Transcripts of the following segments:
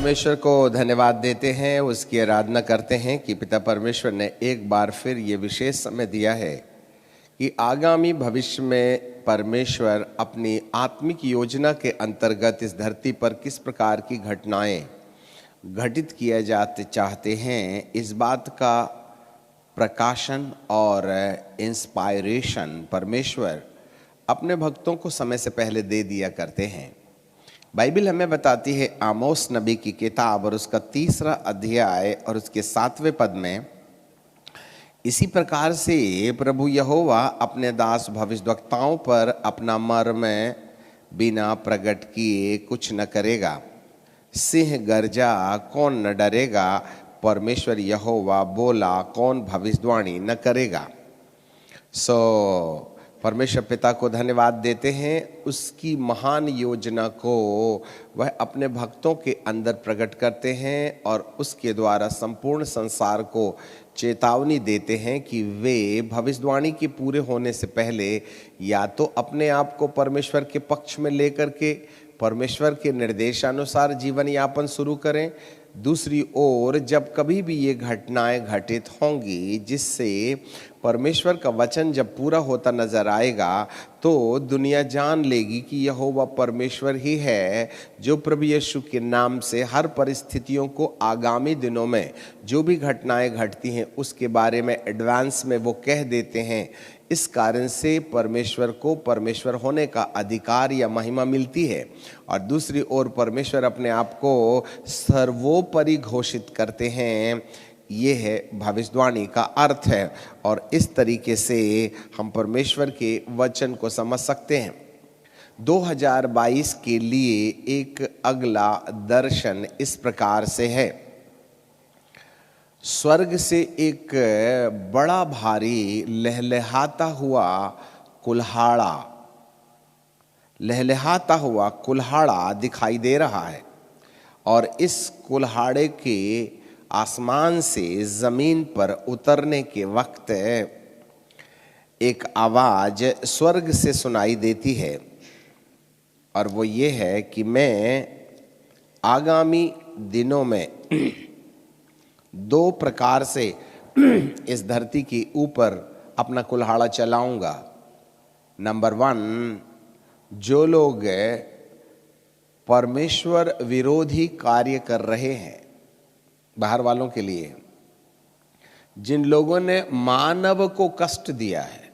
परमेश्वर को धन्यवाद देते हैं, उसकी आराधना करते हैं कि पिता परमेश्वर ने एक बार फिर ये विशेष समय दिया है कि आगामी भविष्य में परमेश्वर अपनी आत्मिक योजना के अंतर्गत इस धरती पर किस प्रकार की घटनाएं घटित किया जाते चाहते हैं, इस बात का प्रकाशन और इंस्पायरेशन परमेश्वर अपने भक्तों को समय से पहले दे दिया करते हैं। बाइबल हमें बताती है आमोस नबी की किताब और उसका 3 अध्याय और उसके 7वें पद में, इसी प्रकार से प्रभु यहोवा अपने दास भविष्यद्वक्ताओं पर अपना मर्म बिना प्रकट किए कुछ न करेगा। सिंह गर्जा कौन न डरेगा, परमेश्वर यहोवा बोला कौन भविष्यवाणी न करेगा। परमेश्वर पिता को धन्यवाद देते हैं, उसकी महान योजना को वह अपने भक्तों के अंदर प्रकट करते हैं और उसके द्वारा संपूर्ण संसार को चेतावनी देते हैं कि वे भविष्यवाणी के पूरे होने से पहले या तो अपने आप को परमेश्वर के पक्ष में लेकर के परमेश्वर के निर्देशानुसार जीवन यापन शुरू करें, दूसरी ओर जब कभी भी ये घटनाएं घटित होंगी जिससे परमेश्वर का वचन जब पूरा होता नजर आएगा तो दुनिया जान लेगी कि यहोवा परमेश्वर ही है, जो प्रभु यीशु के नाम से हर परिस्थितियों को आगामी दिनों में जो भी घटनाएं घटती हैं उसके बारे में एडवांस में वो कह देते हैं। इस कारण से परमेश्वर को परमेश्वर होने का अधिकार या महिमा मिलती है और दूसरी ओर परमेश्वर अपने आप को सर्वोपरि घोषित करते हैं। ये है भविष्यवाणी का अर्थ है और इस तरीके से हम परमेश्वर के वचन को समझ सकते हैं। 2022 के लिए एक अगला दर्शन इस प्रकार से है। स्वर्ग से एक बड़ा भारी लहलहाता हुआ कुल्हाड़ा दिखाई दे रहा है और इस कुल्हाड़े के आसमान से जमीन पर उतरने के वक्त एक आवाज स्वर्ग से सुनाई देती है और वो ये है कि मैं आगामी दिनों में 2 प्रकार से इस धरती के ऊपर अपना कुल्हाड़ा चलाऊंगा। नंबर 1, जो लोग परमेश्वर विरोधी कार्य कर रहे हैं, बाहर वालों के लिए, जिन लोगों ने मानव को कष्ट दिया है,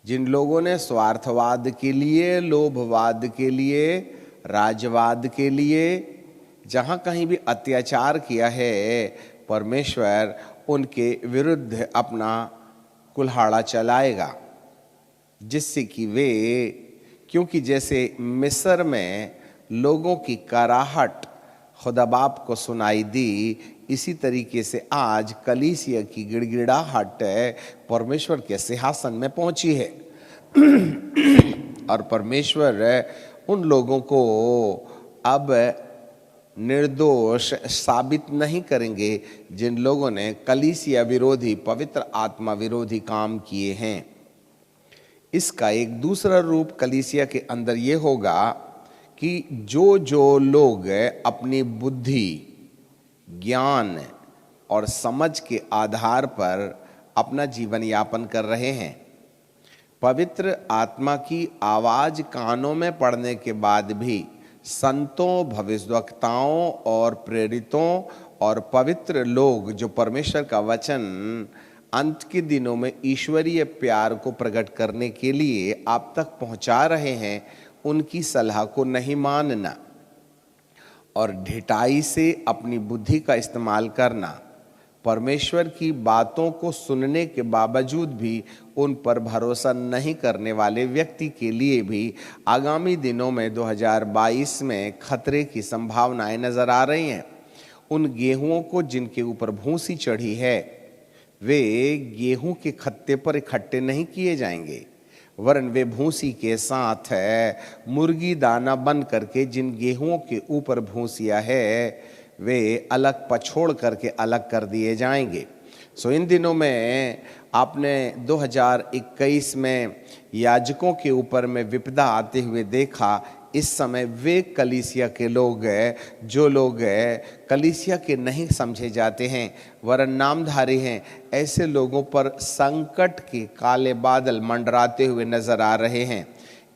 जिन लोगों ने स्वार्थवाद के लिए, लोभवाद के लिए, राजवाद के लिए जहां कहीं भी अत्याचार किया है, परमेश्वर उनके विरुद्ध अपना कुल्हाड़ा चलाएगा, जिससे कि वे, क्योंकि जैसे मिस्र में लोगों की कराहट खुदा बाप को सुनाई दी, इसी तरीके से आज कलीसिया की गिड़गिड़ाहट परमेश्वर के सिंहासन में पहुंची है और परमेश्वर उन लोगों को अब निर्दोष साबित नहीं करेंगे जिन लोगों ने कलीसिया विरोधी, पवित्र आत्मा विरोधी काम किए हैं। इसका एक दूसरा रूप कलीसिया के अंदर ये होगा कि जो लोग अपनी बुद्धि, ज्ञान और समझ के आधार पर अपना जीवन यापन कर रहे हैं, पवित्र आत्मा की आवाज कानों में पड़ने के बाद भी संतों, भविष्यद्वक्ताओं और प्रेरितों और पवित्र लोग जो परमेश्वर का वचन अंत के दिनों में ईश्वरीय प्यार को प्रकट करने के लिए आप तक पहुंचा रहे हैं, उनकी सलाह को नहीं मानना और ढिठाई से अपनी बुद्धि का इस्तेमाल करना, परमेश्वर की बातों को सुनने के बावजूद भी उन पर भरोसा नहीं करने वाले व्यक्ति के लिए भी आगामी दिनों में 2022 में खतरे की संभावनाएं नजर आ रही हैं। उन गेहूं को जिनके ऊपर भूसी चढ़ी है, वे गेहूं के खत्ते पर इकट्ठे नहीं किए जाएंगे, वरन वे भूसी के साथ मुर्गी दाना बन करके जिन गेहूं के ऊपर भूसिया है वे अलग पछोड़ करके अलग कर दिए जाएंगे। इन दिनों में आपने 2021 में याजकों के ऊपर में विपदा आते हुए देखा इस समय वे कलीसिया के लोग जो लोग कलीसिया के नहीं समझे जाते हैं वरन नामधारी हैं, ऐसे लोगों पर संकट के काले बादल मंडराते हुए नजर आ रहे हैं।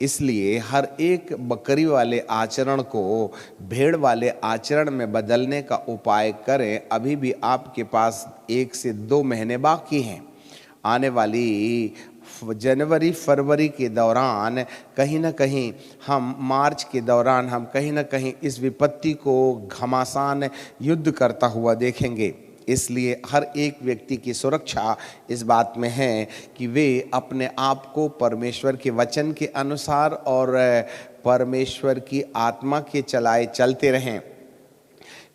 इसलिए हर एक बकरी वाले आचरण को भेड़ वाले आचरण में बदलने का उपाय करें। अभी भी आपके पास 1 से 2 महीने बाकी हैं। आने वाली जनवरी फरवरी के दौरान कहीं ना कहीं हम, मार्च के दौरान हम कहीं ना कहीं इस विपत्ति को घमासान युद्ध करता हुआ देखेंगे। इसलिए हर एक व्यक्ति की सुरक्षा इस बात में है कि वे अपने आप को परमेश्वर के वचन के अनुसार और परमेश्वर की आत्मा के चलाए चलते रहें।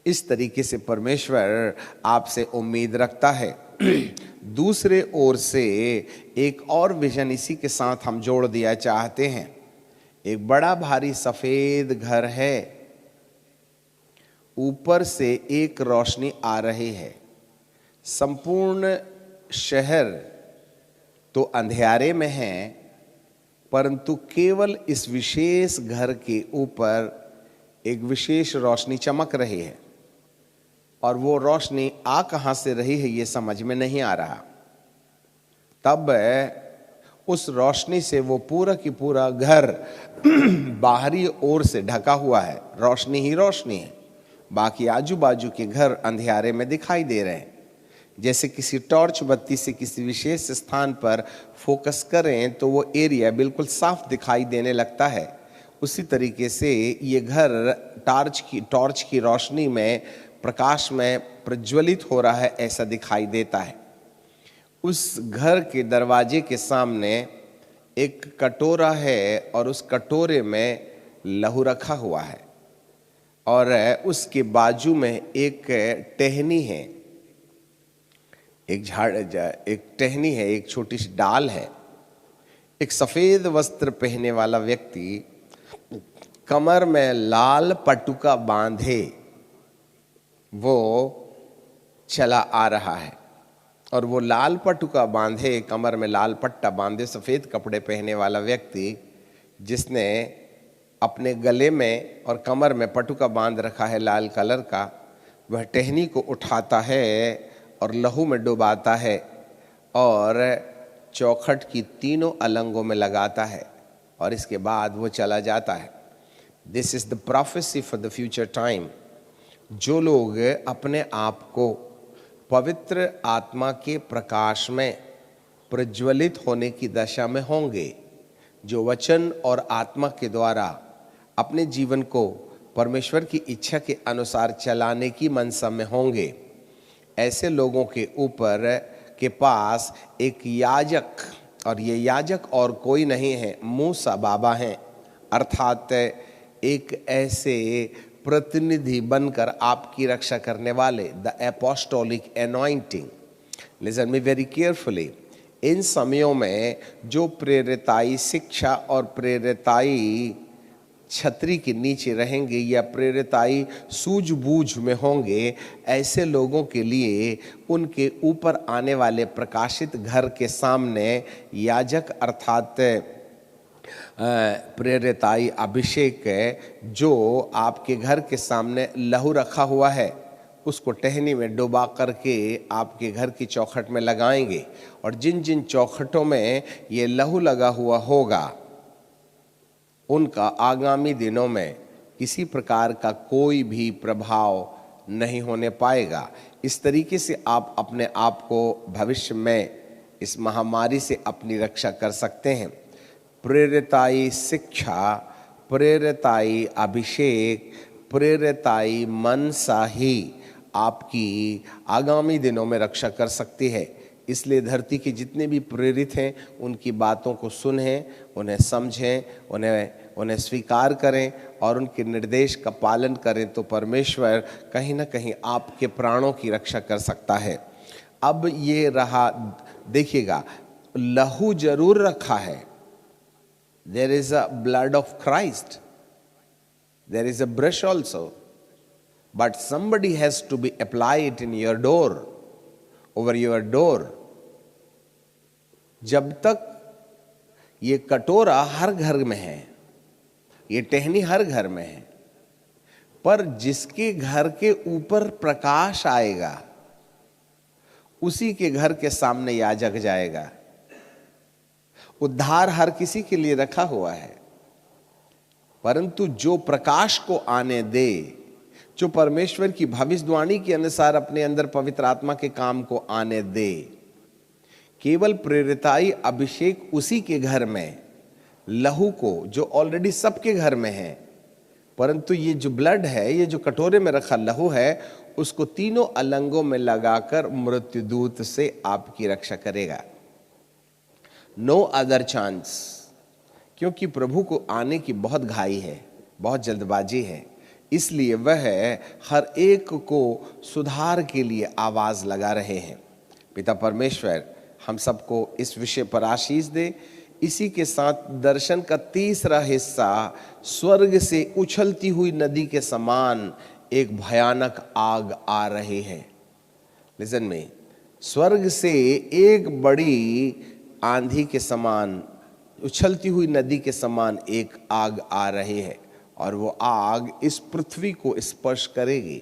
इस तरीके से परमेश्वर आपसे उम्मीद रखता है। दूसरे ओर से एक और विजन इसी के साथ हम जोड़ दिया चाहते हैं। एक बड़ा भारी सफेद घर है, ऊपर से एक रोशनी आ रही है। संपूर्ण शहर तो अंधेरे में है, परंतु केवल इस विशेष घर के ऊपर एक विशेष रोशनी चमक रही है, और वो रोशनी आ कहाँ से रही है ये समझ में नहीं आ रहा। तब उस रोशनी से वो पूरा की पूरा घर बाहरी ओर से ढका हुआ है, रोशनी ही रोशनी है, बाकी आजू बाजू के घर अंधेरे में दिखाई दे रहे हैं। जैसे किसी टॉर्च बत्ती से किसी विशेष स्थान पर फोकस करें तो वो एरिया बिल्कुल साफ दिखाई देने लगता है। उसी तरीके से ये घर टॉर्च की रोशनी में, प्रकाश में प्रज्वलित हो रहा है, ऐसा दिखाई देता है। उस घर के दरवाजे के सामने एक कटोरा है और उस कटोरे में लहू रखा हुआ है, और उसके बाजू में एक टहनी है, एक टहनी है, एक छोटी सी डाल है। एक सफेद वस्त्र पहने वाला व्यक्ति कमर में लाल पटुका बांधे वो चला आ रहा है, और वो लाल पटुका बांधे, कमर में लाल पट्टा बांधे सफेद कपड़े पहने वाला व्यक्ति, जिसने अपने गले में और कमर में पटुका बांध रखा है लाल कलर का, वह टहनी को उठाता है और लहू में डुबाता है और चौखट की तीनों अलंगों में लगाता है, और इसके बाद वो चला जाता है। This is the prophecy for the future time. जो लोग अपने आप को पवित्र आत्मा के प्रकाश में प्रज्वलित होने की दशा में होंगे, जो वचन और आत्मा के द्वारा अपने जीवन को परमेश्वर की इच्छा के अनुसार चलाने की मनसा में होंगे, ऐसे लोगों के ऊपर के पास एक याजक, और ये याजक और कोई नहीं है, मूसा बाबा हैं, अर्थात एक ऐसे प्रतिनिधि बनकर आपकी रक्षा करने वाले, the apostolic anointing. Listen me very carefully. इन समयों में जो प्रेरिताई शिक्षा और प्रेरिताई छतरी के नीचे रहेंगे या प्रेरिताई सूझबूझ में होंगे, ऐसे लोगों के लिए उनके ऊपर आने वाले प्रकाशित घर के सामने याजक अर्थात प्रेरिताई अभिषेक जो आपके घर के सामने लहू रखा हुआ है, उसको टहनी में डुबा करके आपके घर की चौखट में लगाएंगे, और जिन जिन चौखटों में ये लहू लगा हुआ होगा उनका आगामी दिनों में किसी प्रकार का कोई भी प्रभाव नहीं होने पाएगा। इस तरीके से आप अपने आप को भविष्य में इस महामारी से अपनी रक्षा कर सकते हैं। प्रेरिताई शिक्षा, प्रेरिताई अभिषेक, प्रेरिताई मनसा ही आपकी आगामी दिनों में रक्षा कर सकती है। इसलिए धरती के जितने भी प्रेरित हैं उनकी बातों को सुनें, उन्हें समझें, उन्हें स्वीकार करें और उनके निर्देश का पालन करें, तो परमेश्वर कहीं ना कहीं आपके प्राणों की रक्षा कर सकता है। अब ये रहा, देखिएगा, लहू जरूर रखा है। There is a blood of Christ. There is a brush also. But somebody has to be applied in your door, over your door. जब तक ये कटोरा हर घर में है, ये टहनी हर घर में है, पर जिसके घर के ऊपर प्रकाश आएगा उसी के घर के सामने याजक जाएगा। उद्धार हर किसी के लिए रखा हुआ है, परंतु जो प्रकाश को आने दे, जो परमेश्वर की भविष्यवाणी के अनुसार अपने अंदर पवित्र आत्मा के काम को आने दे, केवल प्रेरिताई अभिषेक उसी के घर में, लहू को जो ऑलरेडी सबके घर में है, परंतु ये जो ब्लड है, ये जो कटोरे में रखा लहू है, उसको तीनों अलंगों में लगाकर मृत्युदूत से आपकी रक्षा करेगा। नो अदर चांस, क्योंकि प्रभु को आने की बहुत घाई है, बहुत जल्दबाजी है, इसलिए वह हर एक को सुधार के लिए आवाज लगा रहे हैं। पिता परमेश्वर हम सबको इस विषय पर आशीष दे। इसी के साथ दर्शन का तीसरा हिस्सा, स्वर्ग से उछलती हुई नदी के समान एक भयानक आग आ रही है। लिसन में, स्वर्ग से एक बड़ी आंधी के समान, उछलती हुई नदी के समान एक आग आ रही है, और वो आग इस पृथ्वी को स्पर्श करेगी।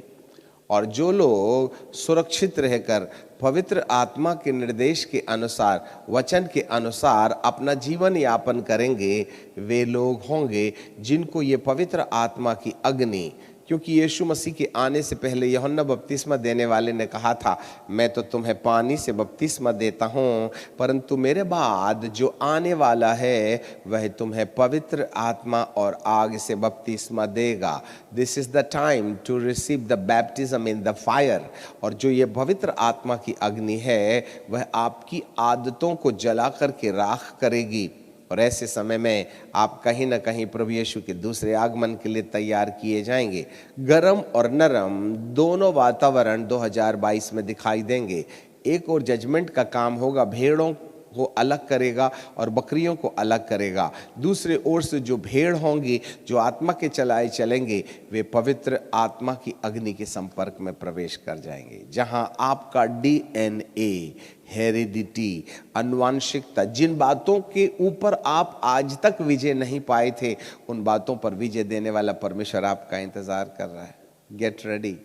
और जो लोग सुरक्षित रहकर पवित्र आत्मा के निर्देश के अनुसार, वचन के अनुसार अपना जीवन यापन करेंगे, वे लोग होंगे जिनको ये पवित्र आत्मा की अग्नि, क्योंकि यीशु मसीह के आने से पहले यूहन्ना बपतिस्मा देने वाले ने कहा था, मैं तो तुम्हें पानी से बपतिस्मा देता हूँ, परंतु मेरे बाद जो आने वाला है वह तुम्हें पवित्र आत्मा और आग से बपतिस्मा देगा। This is the time to receive the baptism in the fire. और जो ये पवित्र आत्मा की अग्नि है, वह आपकी आदतों को जला करके राख करेगी, और ऐसे समय में आप कहीं ना कहीं प्रभु यीशु के दूसरे आगमन के लिए तैयार किए जाएंगे। गरम और नरम दोनों वातावरण 2022 में दिखाई देंगे। एक और जजमेंट का काम होगा, भेड़ों को अलग करेगा और बकरियों को अलग करेगा। दूसरे ओर से जो भेड़ होंगी, जो आत्मा के चलाए चलेंगे, वे पवित्र आत्मा की अग्नि के संपर्क में प्रवेश कर जाएंगे, जहां आपका DNA, हेरिडिटी, अनुवांशिकता, जिन बातों के ऊपर आप आज तक विजय नहीं पाए थे, उन बातों पर विजय देने वाला परमेश्वर आपका इंतजार कर रहा है। गेट रेडी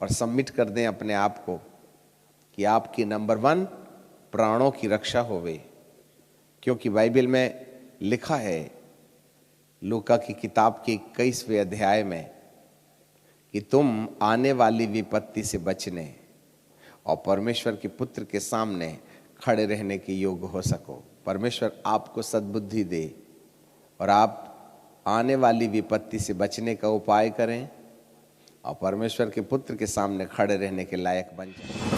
और सबमिट कर दें अपने आप को कि आपकी नंबर 1 प्राणों की रक्षा होवे, क्योंकि बाइबल में लिखा है, लूका की किताब के 21वें अध्याय में, कि तुम आने वाली विपत्ति से बचने और परमेश्वर के पुत्र के सामने खड़े रहने के योग्य हो सको। परमेश्वर आपको सद्बुद्धि दे और आप आने वाली विपत्ति से बचने का उपाय करें और परमेश्वर के पुत्र के सामने खड़े रहने के लायक बन जाएं।